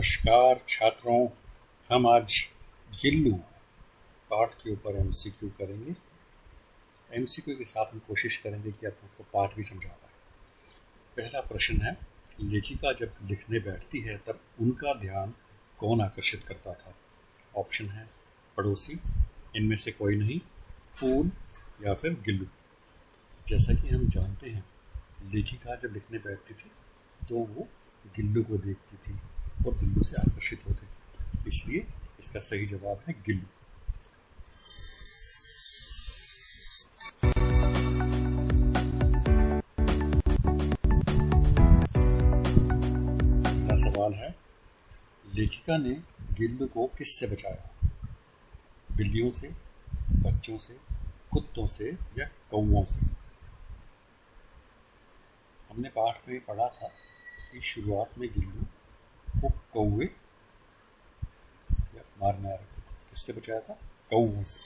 नमस्कार छात्रों, हम आज गिल्लू पाठ के ऊपर एमसीक्यू करेंगे। एमसीक्यू के साथ हम कोशिश करेंगे कि आपको पाठ भी समझा पाए। पहला प्रश्न है, लेखिका जब लिखने बैठती है तब उनका ध्यान कौन आकर्षित करता था? ऑप्शन है पड़ोसी, इनमें से कोई नहीं, फूल या फिर गिल्लू। जैसा कि हम जानते हैं, लेखिका जब लिखने बैठती थी तो वो गिल्लू को देखती थी और गिल्लू से आकर्षित होती थी, इसलिए इसका सही जवाब है गिल्लू। अगला सवाल है, लेखिका ने गिल्लू को किससे बचाया? बिल्लियों से, बच्चों से, कुत्तों से या कौवों से? हमने पाठ में पढ़ा था कि शुरुआत में गिल्लू को कौवे मारने आ रहे थे, तो किससे बचाया था? कौवों से।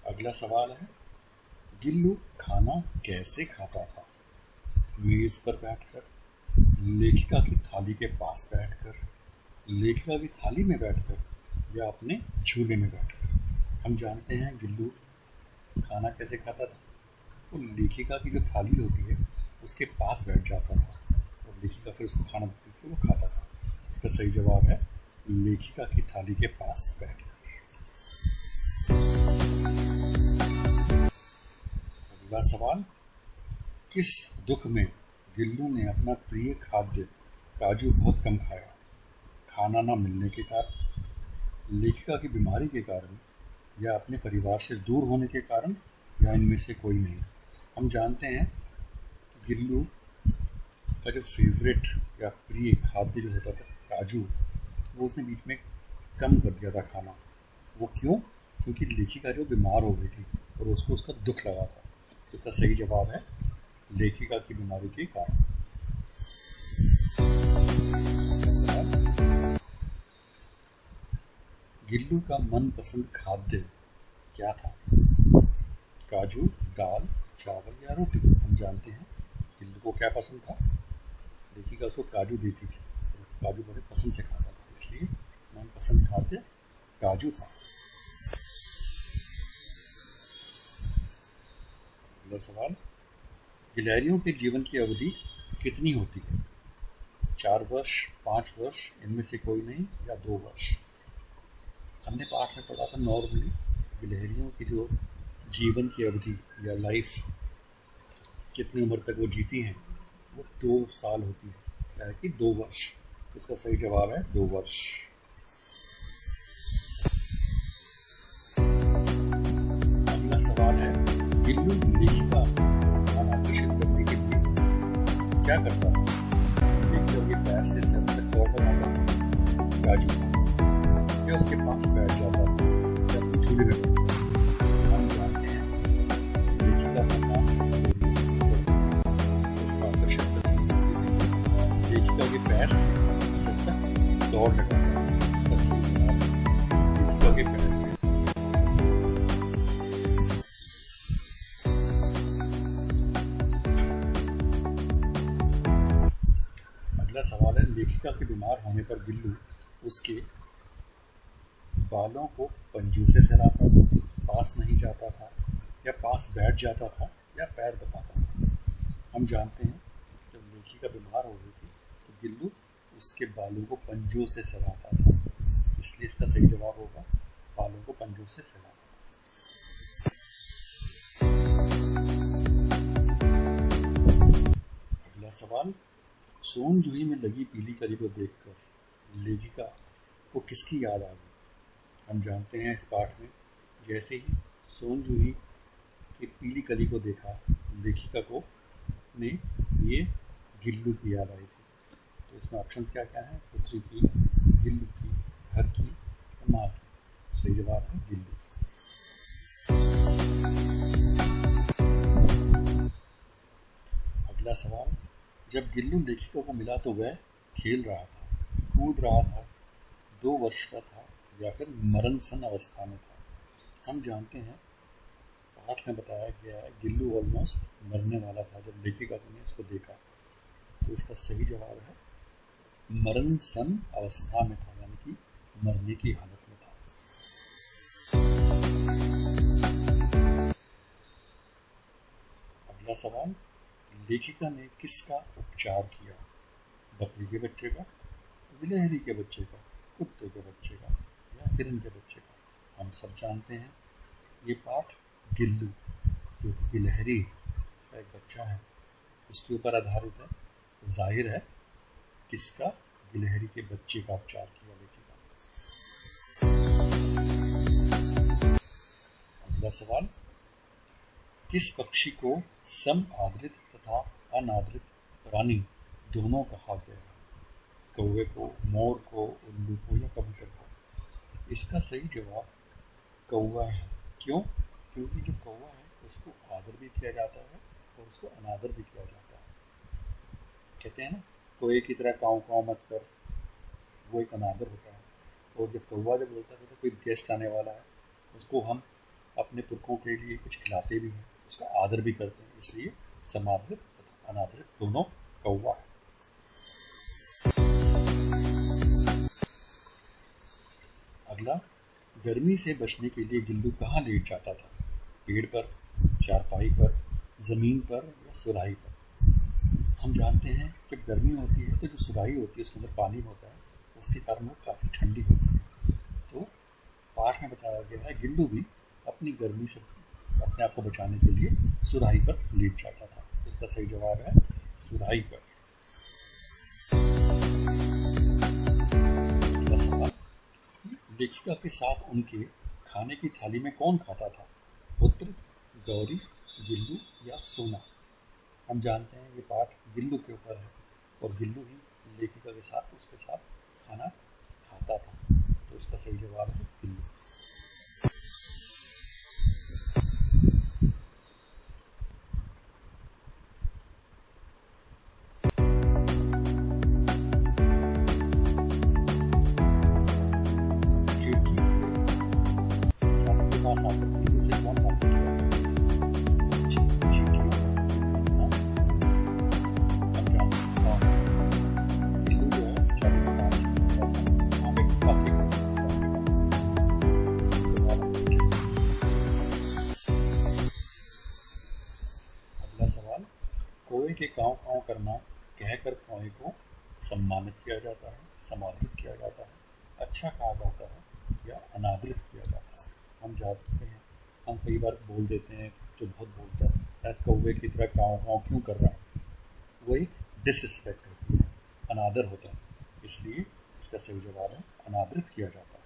अगला सवाल है, गिल्लू खाना कैसे खाता था? मेज पर बैठकर, लेखिका की थाली के पास बैठकर, लेखिका की थाली में बैठकर या अपने झूले में बैठकर? हम जानते हैं गिल्लू खाना कैसे खाता था। वो लेखिका की जो थाली होती है उसके पास बैठ जाता था और लेखिका फिर उसको खाना देती थी, वो खाता था। इसका सही जवाब है लेखिका की थाली के पास बैठकर। अगला सवाल, किस दुख में गिल्लू ने अपना प्रिय खाद्य काजू बहुत कम खाया? खाना ना मिलने के कारण, लेखिका की बीमारी के कारण या अपने परिवार से दूर होने के कारण या इनमें से कोई नहीं? हम जानते हैं गिल्लू का जो फेवरेट या प्रिय खाद्य जो होता था काजू, वो उसने बीच में कम कर दिया था खाना। वो क्यों? क्योंकि लेखिका जो बीमार हो गई थी और उसको उसका दुख लगा था। तो इसका सही जवाब है लेखिका की बीमारी के कारण। गिल्लू का मनपसंद खाद्य क्या था? काजू, दाल, चावल या रोटी? हम जानते हैं गिल्लू को क्या पसंद था। लेखिका उसको काजू देती थी और काजू बड़े पसंद से खाता था, इसलिए मनपसंद खाद्य काजू था। अगला सवाल, गिलहरियों के जीवन की अवधि कितनी होती है? 4 वर्ष, 5 वर्ष, इनमें से कोई नहीं, या 2 वर्ष? हमने पाठ में पढ़ा था नॉर्मली गिलहरियों की जो जीवन की अवधि या लाइफ, कितनी उम्र तक वो जीती हैं, वो 2 साल होती है, क्या है कि 2 वर्ष। तो इसका सही जवाब है 2 वर्ष। अगला सवाल है, गिल्लू लेखिका ध्यान आकर्षित करने के लिए क्या करता है? लेखिका के पैर से सर तक दौड़ लगाता था, काजू या उसके पास बैठ जाता था या अपने झूले में बैठता था? हम जानते हैं लेखिका का काम उसको आकर्षित करने के लिए लेखिका के पैर से सर तक दौड़ लगाता था। उसका सही जवाब लेखिका के पैर से सर। अगला सवाल है, लेखिका के बीमार होने पर गिल्लू उसके बालों को पंजों से सहलाता था, पास नहीं जाता था या पास बैठ जाता था या पैर दबाता था? हम जानते हैं जब लेखिका बीमार हो गई थी तो गिल्लू उसके बालों को पंजों से सहलाता था, इसलिए इसका सही जवाब होगा बालों को पंजों से सहलाता। अगला सवाल, सोन जूही में लगी पीली कली को देखकर लेखिका को किसकी याद आ गई? हम जानते हैं इस पाठ में जैसे ही सोन जूही की पीली कली को देखा, लेखिका को ने ये गिल्लू की याद आई थी। तो इसमें ऑप्शंस क्या क्या हैं? पुत्री की, गिल्लू की, घर की, माँ की? सही जवाब है गिल्लू। अगला सवाल, जब गिल्लू लेखिका को मिला तो वह खेल रहा था, कूद रहा था, 2 वर्ष का था या फिर मरणसन अवस्था में था? हम जानते हैं पाठ में बताया गया है गिल्लू ऑलमोस्ट मरने वाला था जब लेखिका ने उसको देखा। तो इसका सही जवाब है मरण सन अवस्था में था, यानी कि मरने की हालत में था। अगला सवाल, लेखिका ने किसका उपचार किया? बकरी के बच्चे का, गिलहरी के बच्चे का, कुत्ते के बच्चे का या हिरन के बच्चे का? हम सब जानते हैं ये पाठ गिल्लू जो कि गिलहरी का एक बच्चा है उसके ऊपर आधारित है। जाहिर है किसका? गिलहरी के बच्चे का उपचार किया लेखिका। अगला सवाल, किस पक्षी को सम आदृत तथा अनादृत प्राणी दोनों कहा गया है? कौवे को, मोर को, उल्लू को या कबूतर को? इसका सही जवाब कौवा है। क्यों? क्योंकि जो कौवा है उसको आदर भी किया जाता है और उसको अनादर भी किया जाता है। कहते हैं ना, कोए की तरह काँव काँव मत कर, वो एक अनादर होता है। और जब कौवा जब बोलता है तो कोई गेस्ट आने वाला है उसको हम अपने पुरखों के लिए कुछ खिलाते भी हैं, उसका आदर भी करते हैं, इसलिए समादृत तथा अनादृत दोनों कौवा है। अगला, गर्मी से बचने के लिए गिल्लू कहाँ लेट जाता था? पेड़ पर, चारपाई पर, जमीन पर या सुराही पर? हम जानते हैं जब गर्मी होती है तो जो सुराही होती है उसके अंदर पानी होता है, उसके कारण वो काफ़ी ठंडी होती है। तो पाठ में बताया गया है गिल्लू भी अपनी गर्मी से अपने आप को बचाने के लिए सुराही पर लेट जाता था। तो इसका सही जवाब है सुराही पर। अगला सवाल, लेखिका के साथ उनके खाने की थाली में कौन खाता था? पुत्र, गौरी, गिल्लू या सोना? हम जानते हैं ये पाठ गिल्लू के ऊपर है और गिल्लू ही लेखिका के साथ उसके साथ खाना खाता था। तो इसका सही जवाब है गिल्लू। खिड़की के पास आकर गिल्लू से कौन बात किया? कौवे के काँव काँव करना कहकर कौवे को सम्मानित किया जाता है, समादृत किया जाता है, अच्छा कहा जाता है या अनादृत किया जाता है? हम जानते हैं, हम कई बार बोल देते हैं, जो बहुत बोलता है यार कौवे की तरह काँव काँव क्यों कर रहा है, वो एक डिसरिस्पेक्ट होती है, अनादर होता है, इसलिए इसका सही जवाब है अनादृत किया जाता है।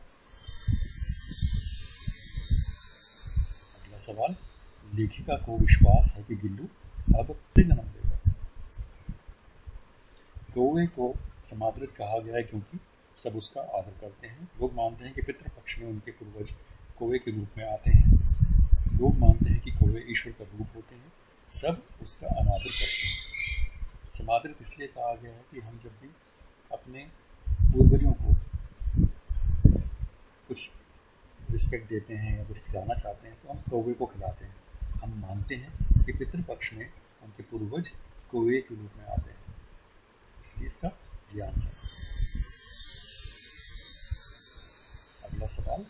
अगला सवाल, लेखिका को विश्वास है कि गिल्लू अब जन्म देगा। कौवे को समादृत कहा गया है क्योंकि सब उसका आदर करते हैं। लोग मानते हैं कि पितृपक्ष में उनके पूर्वज कौवे के रूप में आते हैं। लोग मानते हैं कि कौवे ईश्वर का रूप होते हैं, सब उसका अनादर करते हैं। समादृत इसलिए कहा गया है कि हम जब भी अपने पूर्वजों को कुछ रिस्पेक्ट देते हैं या कुछ खिलाना चाहते हैं तो हम कौवे को खिलाते हैं। हम मानते हैं कि पितृपक्ष में उनके पूर्वज कौवे के रूप में आते हैं, इसलिए इसका ये आंसर है। अगला सवाल,